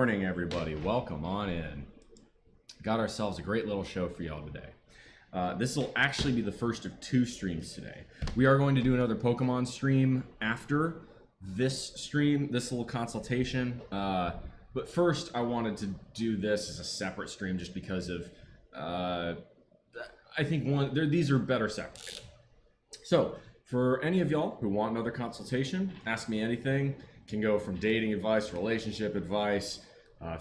morning, everybody. Welcome on in. Got ourselves a great little show for y'all today. This will actually be the first of 2 streams today. We are going to do another Pokemon stream after this stream, this little consultation. But first, I wanted to do this as a separate stream just because of, I think these are better separate. So, for any of y'all who want another consultation, ask me anything. Can go from dating advice, relationship advice,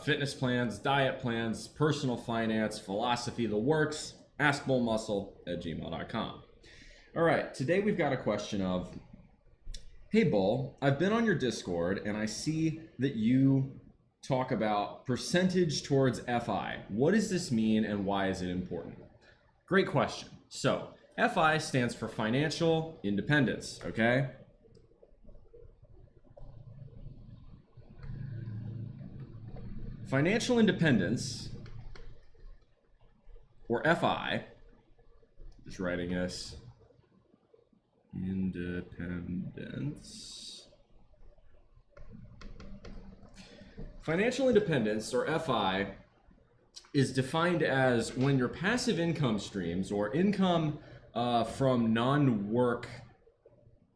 fitness plans, diet plans, personal finance, philosophy, the works. AskBullMuscle@gmail.com. All right, today we've got a question of, hey Bull, I've been on your Discord and I see that you talk about percentage towards FI. What does this mean and why is it important? Great question. So, FI stands for financial independence, okay? Financial independence, or FI, just writing this, independence. Financial independence, or FI, is defined as when your passive income streams, or income from non-work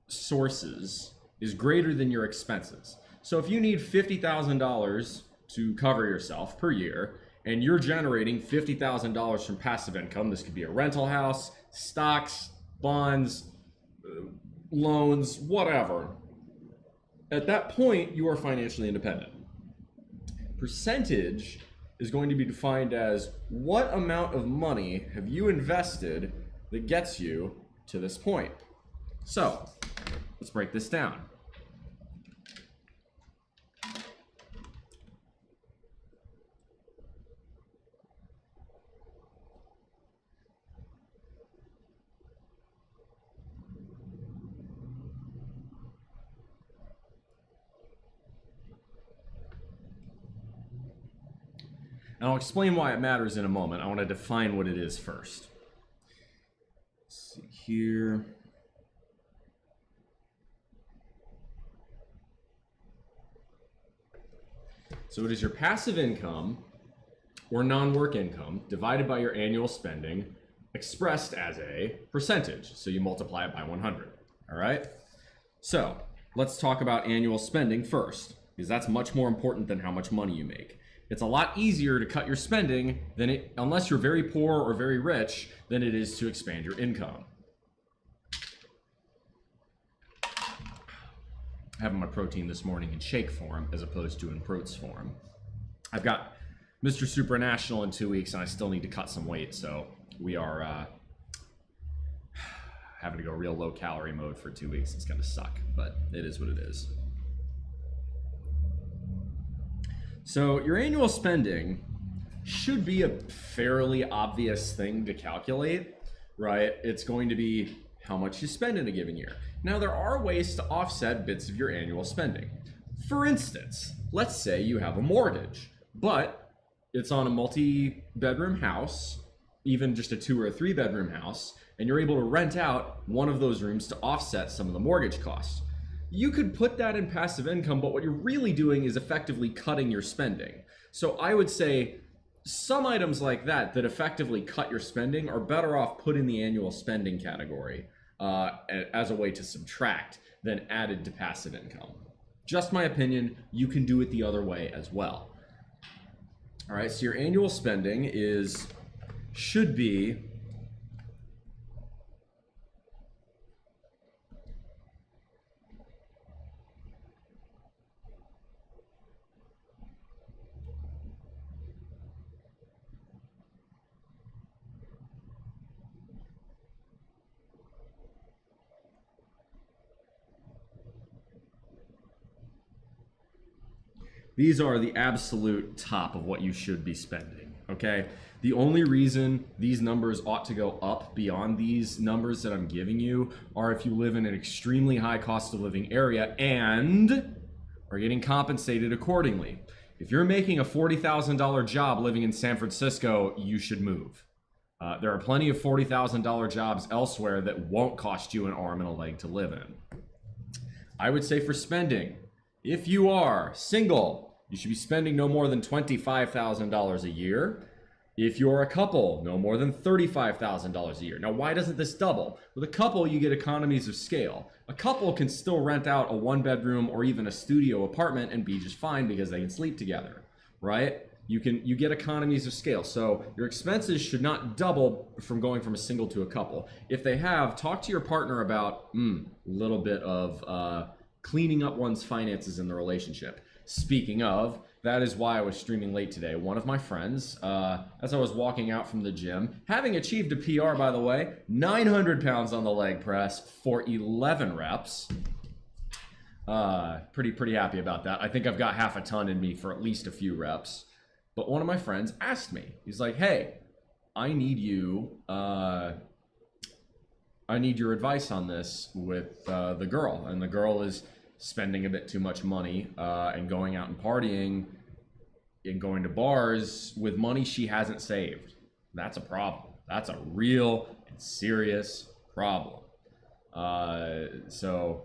sources, is greater than your expenses. So if you need $50,000 to cover yourself per year, and you're generating $50,000 from passive income, this could be a rental house, stocks, bonds, loans, whatever. At that point, you are financially independent. Percentage is going to be defined as what amount of money have you invested that gets you to this point. So, let's break this down. And I'll explain why it matters in a moment. I want to define what it is first. Let's see here. So it is your passive income or non-work income divided by your annual spending expressed as a percentage. So you multiply it by 100. All right? So let's talk about annual spending first, because that's much more important than how much money you make. It's a lot easier to cut your spending unless you're very poor or very rich, than it is to expand your income. Having my protein this morning in shake form as opposed to in protein form. I've got Mr. Supranational in 2 weeks and I still need to cut some weight, so we are having to go real low calorie mode for 2 weeks. It's gonna suck, but it is what it is. So your annual spending should be a fairly obvious thing to calculate, right? It's going to be how much you spend in a given year. Now there are ways to offset bits of your annual spending. For instance, let's say you have a mortgage, but it's on a multi-bedroom house, even just a 2 or a 3 bedroom house, and you're able to rent out one of those rooms to offset some of the mortgage costs. You could put that in passive income, but what you're really doing is effectively cutting your spending. So I would say some items like that effectively cut your spending are better off put in the annual spending category as a way to subtract than added to passive income. Just my opinion, you can do it the other way as well. All right, so your annual spending should be these are the absolute top of what you should be spending, okay? The only reason these numbers ought to go up beyond these numbers that I'm giving you are if you live in an extremely high cost of living area and are getting compensated accordingly. If you're making a $40,000 job living in San Francisco, you should move. There are plenty of $40,000 jobs elsewhere that won't cost you an arm and a leg to live in. I would say for spending, if you are single, You should be spending no more than $25,000 a year. If you're a couple, no more than $35,000 a year. Now, why doesn't this double? With a couple, you get economies of scale. A couple can still rent out a 1-bedroom or even a studio apartment and be just fine because they can sleep together, right? You get economies of scale. So your expenses should not double from going from a single to a couple. If they have, talk to your partner about a little bit of cleaning up one's finances in the relationship. Speaking of, that is why I was streaming late today. One of my friends, as I was walking out from the gym, having achieved a PR, by the way, 900 pounds on the leg press for 11 reps. Pretty happy about that. I think I've got half a ton in me for at least a few reps. But one of my friends asked me, he's like, hey, I need your advice on this with the girl. And the girl is spending a bit too much money and going out and partying and going to bars with money she hasn't saved. That's a problem. That's a real and serious problem. So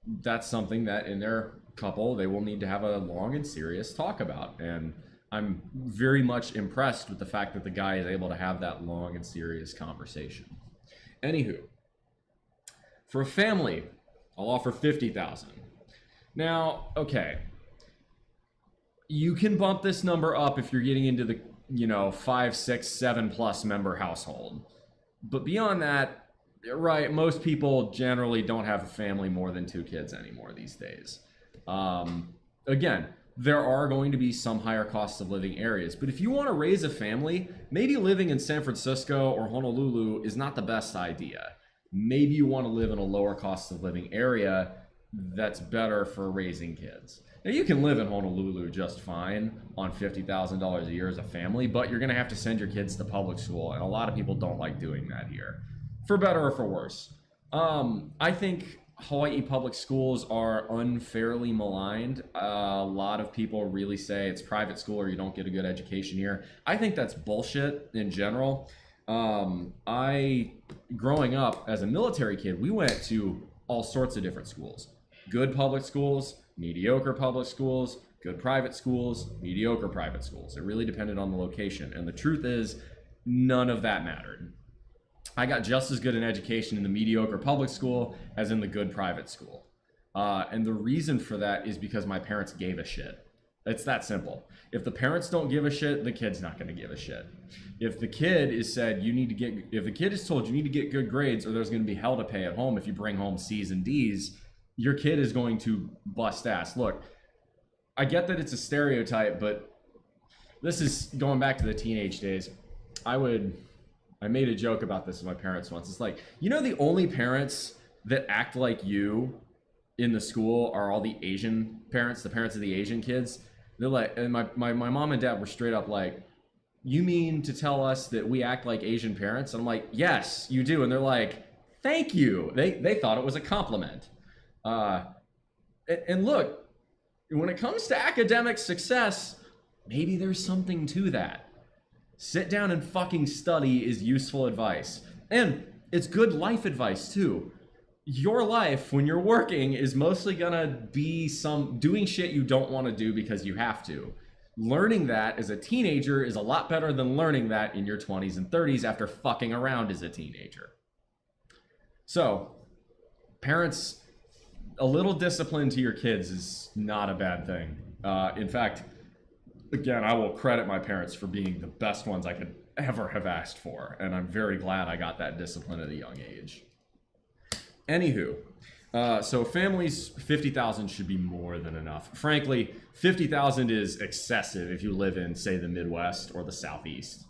that's something that in their couple, they will need to have a long and serious talk about. And I'm very much impressed with the fact that the guy is able to have that long and serious conversation. Anywho, for a family, I'll offer $50,000. Now, okay, you can bump this number up if you're getting into the 5, 6, 7+ member household. But beyond that, right, most people generally don't have a family more than 2 kids anymore these days. Again, there are going to be some higher costs of living areas, but if you want to raise a family, maybe living in San Francisco or Honolulu is not the best idea. Maybe you want to live in a lower cost of living area that's better for raising kids. Now, you can live in Honolulu just fine on $50,000 a year as a family, but you're going to have to send your kids to public school, and a lot of people don't like doing that here, for better or for worse. I think Hawaii public schools are unfairly maligned. A lot of people really say it's private school or you don't get a good education here. I think that's bullshit in general. Growing up as a military kid, we went to all sorts of different schools. Good public schools, mediocre public schools, good private schools, mediocre private schools. It really depended on the location. And the truth is, none of that mattered. I got just as good an education in the mediocre public school as in the good private school. And the reason for that is because my parents gave a shit. It's that simple. If the parents don't give a shit, the kid's not going to give a shit. If the kid is told you need to get good grades or there's going to be hell to pay at home if you bring home C's and D's, your kid is going to bust ass. Look, I get that it's a stereotype, but this is going back to the teenage days. I made a joke about this with my parents once. It's like, the only parents that act like you in the school are all the Asian parents, the parents of the Asian kids. They're like, and my mom and dad were straight up like, you mean to tell us that we act like Asian parents? And I'm like, yes, you do. And they're like, thank you. They thought it was a compliment. And look, when it comes to academic success, maybe there's something to that. Sit down and fucking study is useful advice. And it's good life advice too. Your life when you're working is mostly gonna be doing shit you don't want to do because you have to. Learning that as a teenager is a lot better than learning that in your 20s and 30s after fucking around as a teenager. So, parents, a little discipline to your kids is not a bad thing. In fact, again, I will credit my parents for being the best ones I could ever have asked for, and I'm very glad I got that discipline at a young age. Anywho, so families, 50,000 should be more than enough. Frankly, 50,000 is excessive if you live in, say, the Midwest or the Southeast.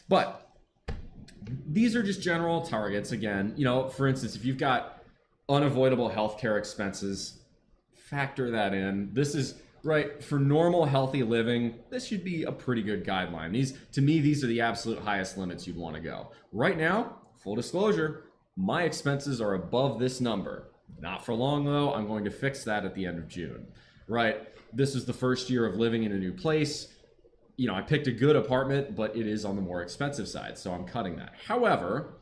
But these are just general targets. Again, for instance, if you've got unavoidable healthcare expenses, factor that in. This is right for normal, healthy living. This should be a pretty good guideline. These are the absolute highest limits you'd want to go. Right now, full disclosure, my expenses are above this number. Not for long though. I'm going to fix that at the end of June. Right? This is the first year of living in a new place. I picked a good apartment, but it is on the more expensive side, so I'm cutting that. However,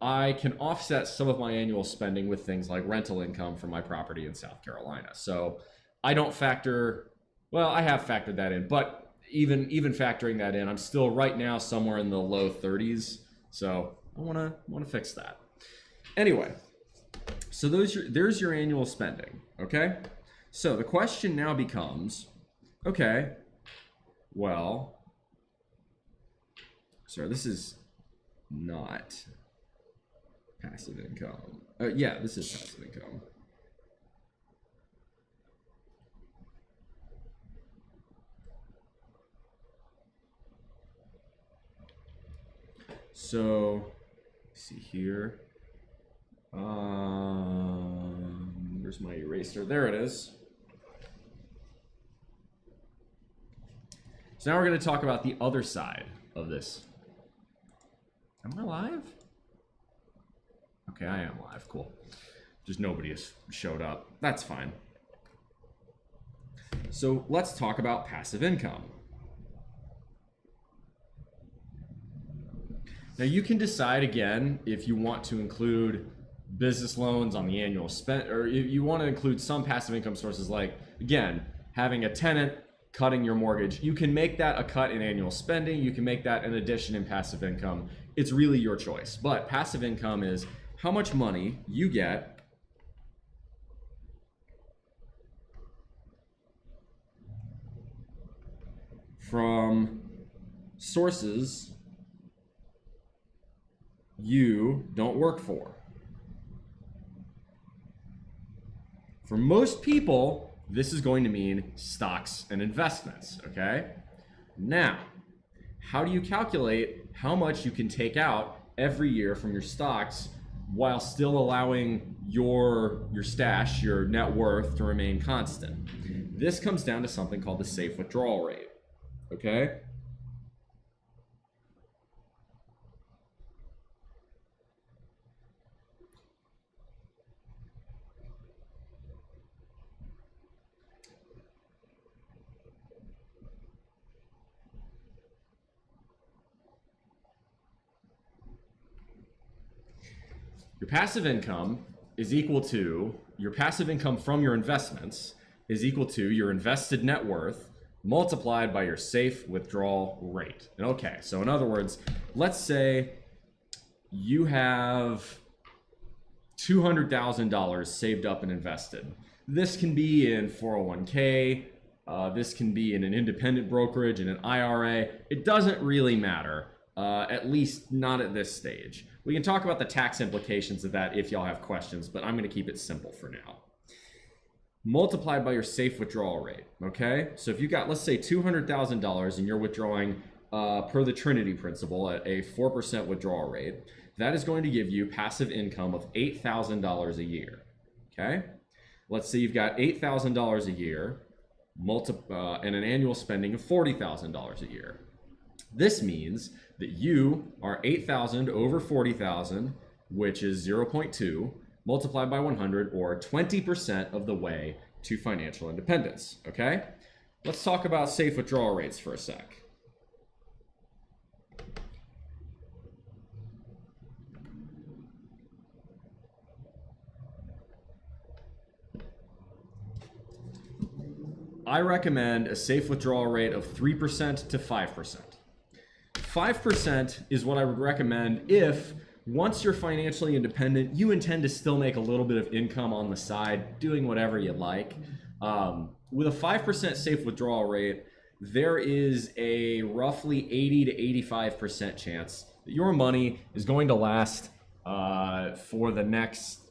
I can offset some of my annual spending with things like rental income from my property in South Carolina. So I don't factor Well, I have factored that in, but even factoring that in, I'm still right now somewhere in the low 30s. So I wanna fix that. Anyway, so there's your annual spending. Okay. So the question now becomes, okay, well, sorry, this is not passive income. Yeah, this is passive income. So, let's see here. Where's my eraser? There it is. So now we're going to talk about the other side of this. Am I live? Okay, I am live. Cool. Just nobody has showed up. That's fine. So let's talk about passive income. Now you can decide again if you want to include business loans on the annual spend, or if you want to include some passive income sources like, again, having a tenant, cutting your mortgage. You can make that a cut in annual spending. You can make that an addition in passive income. It's really your choice. But passive income is how much money you get from sources you don't work for. For most people, this is going to mean stocks and investments, okay? Now, how do you calculate how much you can take out every year from your stocks while still allowing your stash, your net worth, to remain constant? This comes down to something called the safe withdrawal rate, okay? Your passive income is equal to, your passive income from your investments is equal to your invested net worth multiplied by your safe withdrawal rate. And okay, so in other words, let's say you have $200,000 saved up and invested. This can be in 401k, this can be in an independent brokerage, in an IRA. It doesn't really matter, at least not at this stage. We can talk about the tax implications of that if y'all have questions, but I'm going to keep it simple for now. Multiplied by your safe withdrawal rate, okay? So if you got, let's say, $200,000 and you're withdrawing per the Trinity principle at a 4% withdrawal rate, that is going to give you passive income of $8,000 a year, okay? Let's say you've got $8,000 a year and an annual spending of $40,000 a year. This means that you are 8,000 over 40,000, which is 0.2, multiplied by 100, or 20% of the way to financial independence, okay? Let's talk about safe withdrawal rates for a sec. I recommend a safe withdrawal rate of 3% to 5%. 5% is what I would recommend if, once you're financially independent, you intend to still make a little bit of income on the side, doing whatever you like. With a 5% safe withdrawal rate, there is a roughly 80 to 85% chance that your money is going to last for the next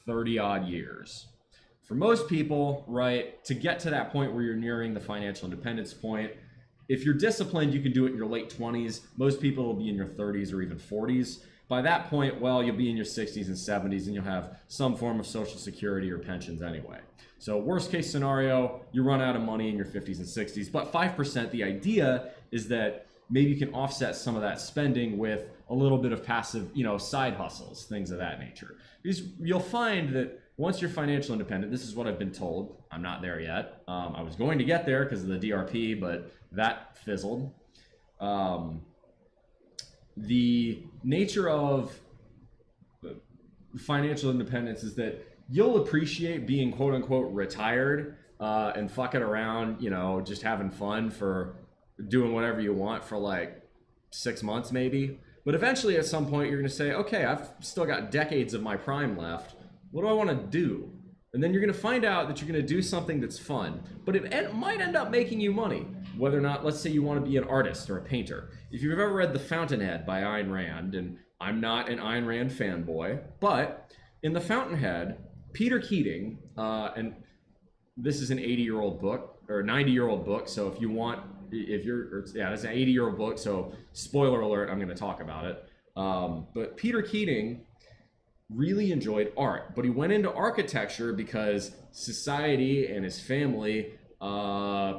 30 odd years. For most people, right, to get to that point where you're nearing the financial independence point, if you're disciplined, you can do it in your late 20s. Most people will be in your 30s or even 40s. By that point, well, you'll be in your 60s and 70s, and you'll have some form of Social Security or pensions anyway. So worst case scenario, you run out of money in your 50s and 60s. But 5%, the idea is that maybe you can offset some of that spending with a little bit of passive, side hustles, things of that nature. Because you'll find that once you're financially independent, this is what I've been told. I'm not there yet. I was going to get there because of the DRP, but that fizzled. The nature of financial independence is that you'll appreciate being quote unquote retired and fucking around, just having fun for doing whatever you want for like 6 months maybe. But eventually at some point you're going to say, okay, I've still got decades of my prime left. What do I want to do? And then you're going to find out that you're going to do something that's fun, but it might end up making you money. Whether or not, let's say you want to be an artist or a painter. If you've ever read The Fountainhead by Ayn Rand, and I'm not an Ayn Rand fanboy, but in The Fountainhead, Peter Keating, and this is an 80-year-old book, or 90-year-old book, so it's an 80-year-old book, so spoiler alert, I'm going to talk about it. But Peter Keating really enjoyed art, but he went into architecture because society and his family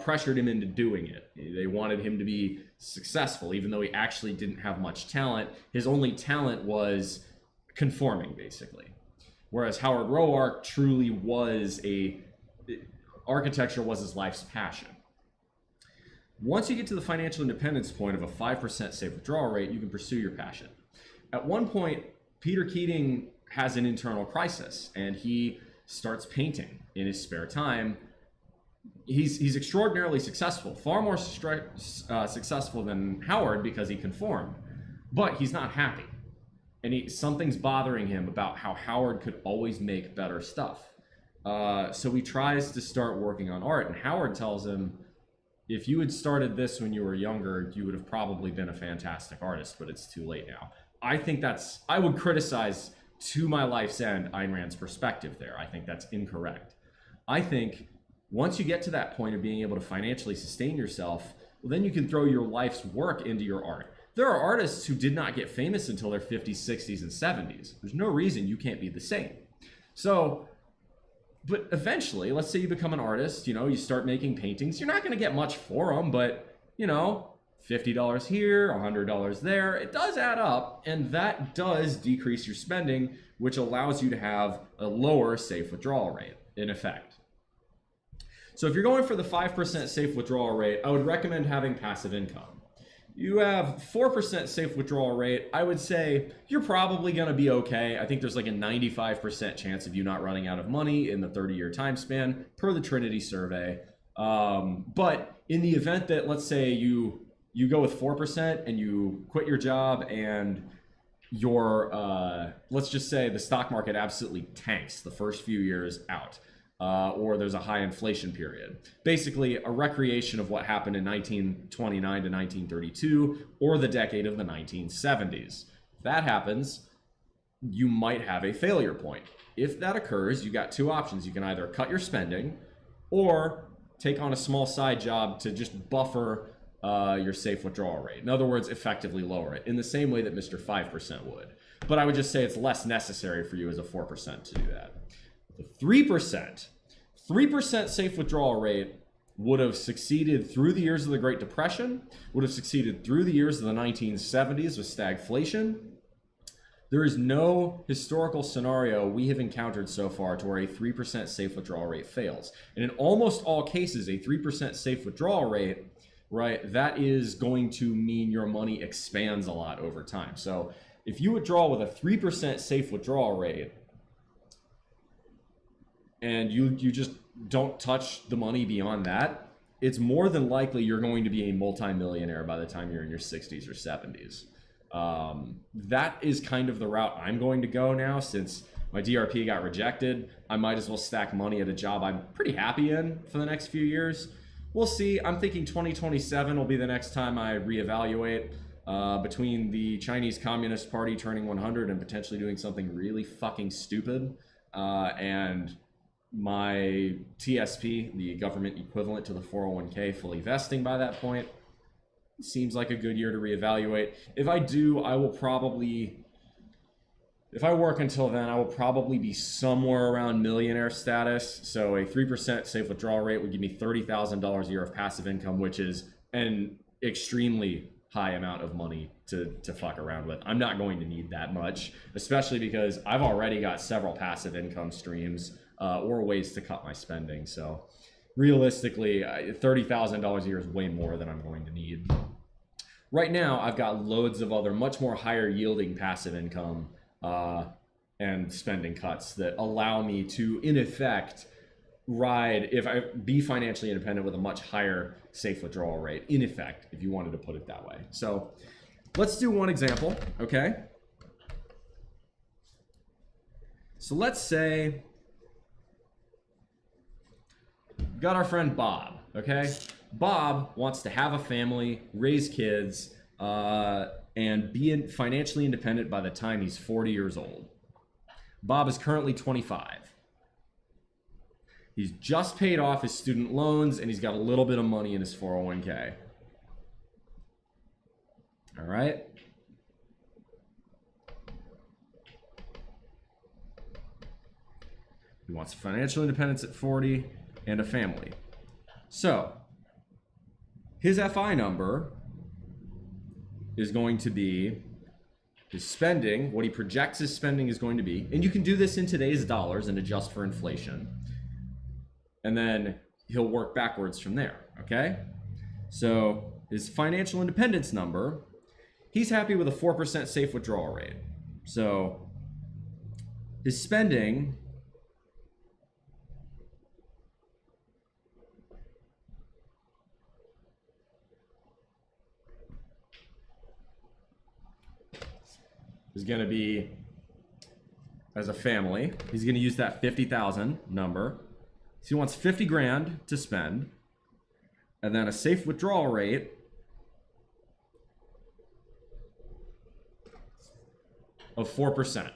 pressured him into doing it. They wanted him to be successful, even though he actually didn't have much talent. His only talent was conforming, basically. Whereas Howard Roark truly was architecture was his life's passion. Once you get to the financial independence point of a 5% safe withdrawal rate, you can pursue your passion. At one point, Peter Keating has an internal crisis, and he starts painting in his spare time. He's extraordinarily successful, far more successful than Howard because he conformed, but he's not happy. And something's bothering him about how Howard could always make better stuff. So he tries to start working on art, and Howard tells him, if you had started this when you were younger, you would have probably been a fantastic artist, but it's too late now. I would criticize to my life's end Ayn Rand's perspective there. I think that's incorrect. I think once you get to that point of being able to financially sustain yourself, well, then you can throw your life's work into your art. There are artists who did not get famous until their 50s, 60s, and 70s. There's no reason you can't be the same. So, but eventually, let's say you become an artist, you start making paintings. You're not going to get much for them, but, $50 here, $100 there. It does add up, and that does decrease your spending, which allows you to have a lower safe withdrawal rate, in effect. So if you're going for the 5% safe withdrawal rate, I would recommend having passive income. You have 4% safe withdrawal rate, I would say you're probably going to be okay. I think there's like a 95% chance of you not running out of money in the 30-year time span per the Trinity survey. But in the event that, let's say you go with 4% and you quit your job and let's just say the stock market absolutely tanks the first few years out. Or there's a high inflation period. Basically, a recreation of what happened in 1929 to 1932, or the decade of the 1970s. If that happens, you might have a failure point. If that occurs, you got two options. You can either cut your spending, or take on a small side job to just buffer your safe withdrawal rate. In other words, effectively lower it, in the same way that Mr. 5% would. But I would just say it's less necessary for you as a 4% to do that. The 3% safe withdrawal rate would have succeeded through the years of the Great Depression, would have succeeded through the years of the 1970s with stagflation. There is no historical scenario we have encountered so far to where a 3% safe withdrawal rate fails. And in almost all cases, a 3% safe withdrawal rate, right, that is going to mean your money expands a lot over time. So if you withdraw with a 3% safe withdrawal rate, and you just don't touch the money beyond that, it's more than likely you're going to be a multimillionaire by the time you're in your 60s or 70s. That is kind of the route I'm going to go now. Since my DRP got rejected, I might as well stack money at a job I'm pretty happy in for the next few years. We'll see. I'm thinking 2027 will be the next time I reevaluate. Between the Chinese Communist Party turning 100 and potentially doing something really fucking stupid, and my TSP, the government equivalent to the 401k, fully vesting by that point, seems like a good year to reevaluate. If I do, if I work until then, I will probably be somewhere around millionaire status. So a 3% safe withdrawal rate would give me $30,000 a year of passive income, which is an extremely high amount of money to fuck around with. I'm not going to need that much, especially because I've already got several passive income streams or ways to cut my spending. So realistically, $30,000 a year is way more than I'm going to need. Right now, I've got loads of other much more higher yielding passive income and spending cuts that allow me to, in effect, be financially independent with a much higher safe withdrawal rate, in effect, if you wanted to put it that way. So let's do one example, okay? So let's say we got our friend Bob, okay? Bob wants to have a family, raise kids, and be financially independent by the time he's 40 years old. Bob is currently 25. He's just paid off his student loans, and he's got a little bit of money in his 401k. All right? He wants financial independence at 40 and a family. So his FI number is going to be his spending, what he projects his spending is going to be. And you can do this in today's dollars and adjust for inflation. And then he'll work backwards from there, okay? So his financial independence number, he's happy with a 4% safe withdrawal rate. So his spending is going to be, as a family, he's going to use that 50,000 number. So he wants 50 grand to spend, and then a safe withdrawal rate of 4%.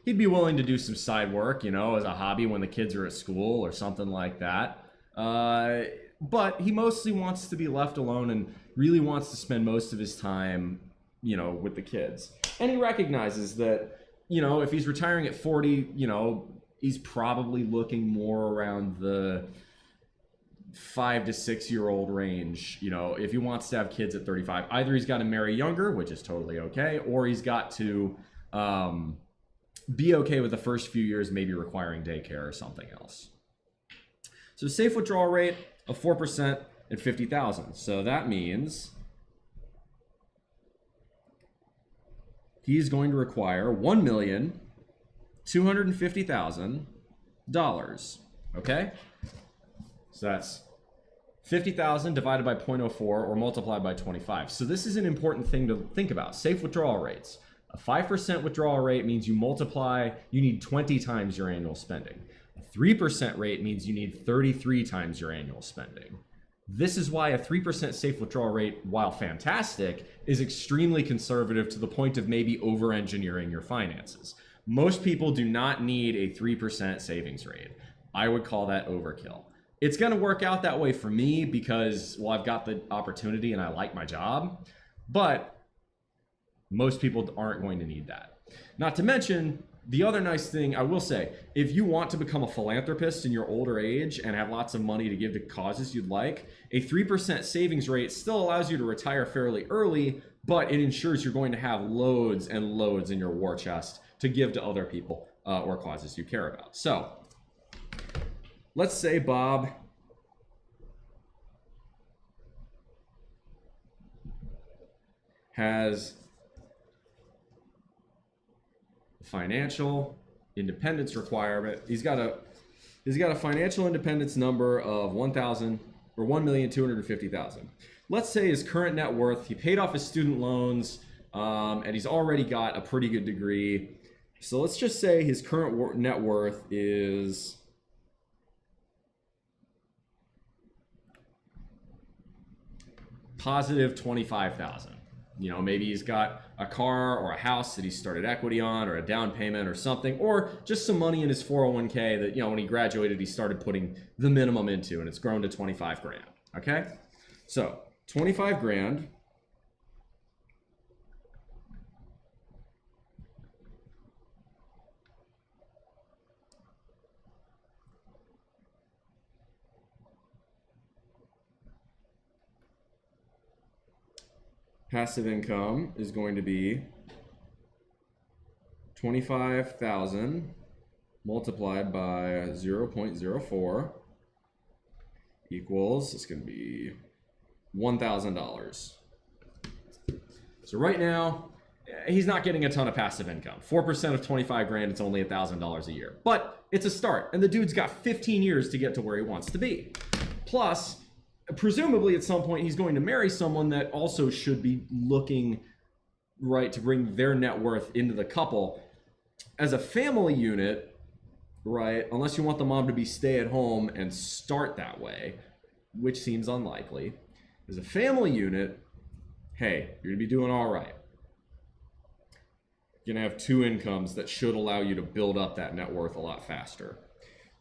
He'd be willing to do some side work, you know, as a hobby when the kids are at school or something like that. But he mostly wants to be left alone and really wants to spend most of his time, you know, with the kids. And he recognizes that, you know, if he's retiring at 40, you know, he's probably looking more around the 5 to 6 year old range. You know, if he wants to have kids at 35, either he's got to marry younger, which is totally okay, or he's got to be okay with the first few years, maybe requiring daycare or something else. So safe withdrawal rate of 4% at 50,000. So that means he's going to require $1,250,000. Okay? So that's 50,000 divided by 0.04 or multiplied by 25. So this is an important thing to think about. Safe withdrawal rates. A 5% withdrawal rate means you need 20 times your annual spending. A 3% rate means you need 33 times your annual spending. This is why a 3% safe withdrawal rate, while fantastic, is extremely conservative to the point of maybe over-engineering your finances. Most people do not need a 3% savings rate. I would call that overkill. It's going to work out that way for me because, well, I've got the opportunity and I like my job, but most people aren't going to need that. Not to mention, the other nice thing I will say, if you want to become a philanthropist in your older age and have lots of money to give to causes you'd like, a 3% savings rate still allows you to retire fairly early, but it ensures you're going to have loads and loads in your war chest to give to other people or causes you care about. So let's say Bob has financial independence requirement. He's got a financial independence number of 1,250,000. Let's say his current net worth, he paid off his student loans, and he's already got a pretty good degree. So let's just say his current net worth is positive 25,000. You know, maybe he's got a car or a house that he started equity on, or a down payment or something, or just some money in his 401k that, you know, when he graduated, he started putting the minimum into, and it's grown to 25 grand. Okay? So 25 grand passive income is going to be 25,000 multiplied by 0.04 equals, it's going to be $1,000. So right now, he's not getting a ton of passive income. 4% of 25 grand, it's only $1,000 a year. But it's a start, and the dude's got 15 years to get to where he wants to be. Plus, presumably at some point, he's going to marry someone that also should be looking, right, to bring their net worth into the couple. As a family unit, right, unless you want the mom to be stay at home and start that way, which seems unlikely, as a family unit, hey, you're gonna be doing all right. You're gonna have two incomes that should allow you to build up that net worth a lot faster.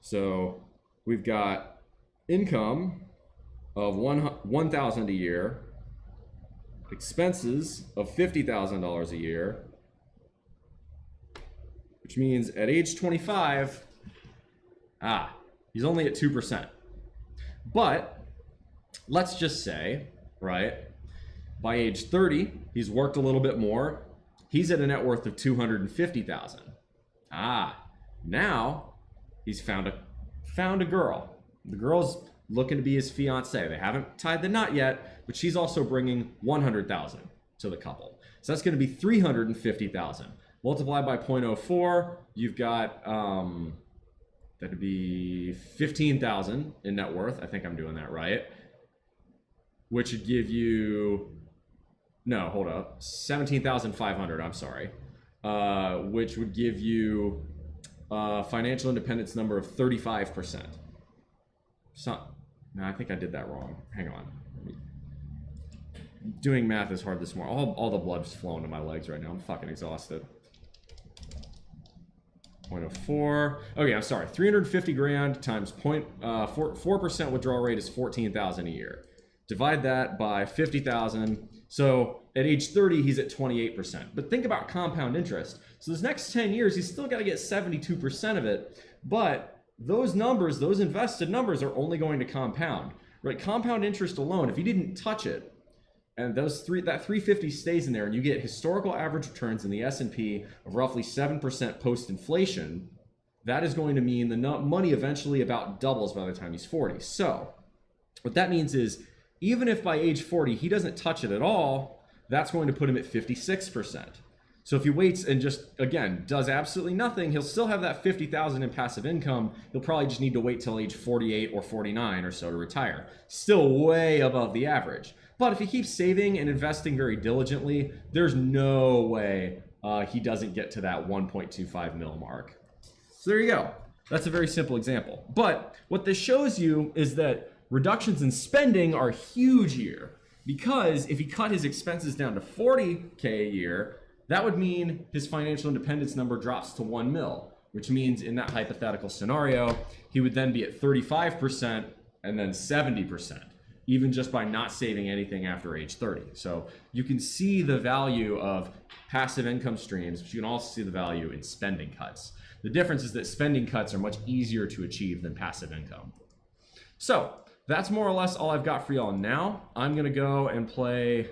So we've got income of $1,000 a year, expenses of $50,000 a year, which means at age 25, he's only at 2%. But let's just say, right, by age 30, he's worked a little bit more. He's at a net worth of $250,000. Now he's found a girl. The girl's looking to be his fiance. They haven't tied the knot yet, but she's also bringing $100,000 to the couple. So that's going to be $350,000. Multiply by 0.04, you've got that'd be $15,000 in net worth. I think I'm doing that right. Which would give you, no, hold up, $17,500. I'm sorry, which would give you financial independence number of 35%. No, I think I did that wrong. Hang on. Doing math is hard this morning. All the blood's flowing to my legs right now. I'm fucking exhausted. 0.04. Okay, I'm sorry. 350 grand times 4% withdrawal rate is 14,000 a year. Divide that by 50,000. So at age 30, he's at 28%. But think about compound interest. So this next 10 years, he's still got to get 72% of it. But those numbers, those invested numbers, are only going to compound. Right? Compound interest alone, if you didn't touch it, and that 350 stays in there, and you get historical average returns in the S&P of roughly 7% post-inflation, that is going to mean the money eventually about doubles by the time he's 40. So what that means is, even if by age 40 he doesn't touch it at all, that's going to put him at 56%. So if he waits and just, again, does absolutely nothing, he'll still have that 50,000 in passive income. He'll probably just need to wait till age 48 or 49 or so to retire. Still way above the average. But if he keeps saving and investing very diligently, there's no way he doesn't get to that 1.25 mil mark. So there you go. That's a very simple example. But what this shows you is that reductions in spending are huge here, because if he cut his expenses down to 40K a year, that would mean his financial independence number drops to 1 mil, which means in that hypothetical scenario, he would then be at 35% and then 70%. Even just by not saving anything after age 30. So you can see the value of passive income streams, but you can also see the value in spending cuts. The difference is that spending cuts are much easier to achieve than passive income. So that's more or less all I've got for y'all now. I'm gonna go and play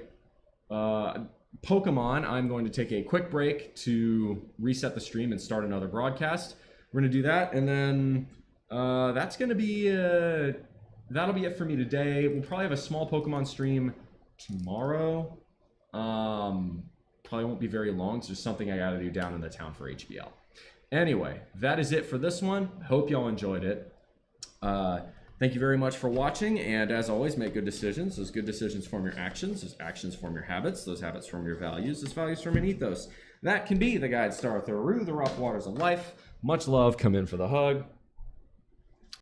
Pokemon. I'm going to take a quick break to reset the stream and start another broadcast. We're gonna do that, and then that's gonna be that'll be it for me today. We'll probably have a small Pokemon stream tomorrow. Probably won't be very long. It's just something I gotta do down in the town for HBL. Anyway, that is it for this one. Hope y'all enjoyed it. Thank you very much for watching, and as always, make good decisions. Those good decisions form your actions. Those actions form your habits. Those habits form your values. Those values form an ethos. That can be the guide star through the rough waters of life. Much love. Come in for the hug.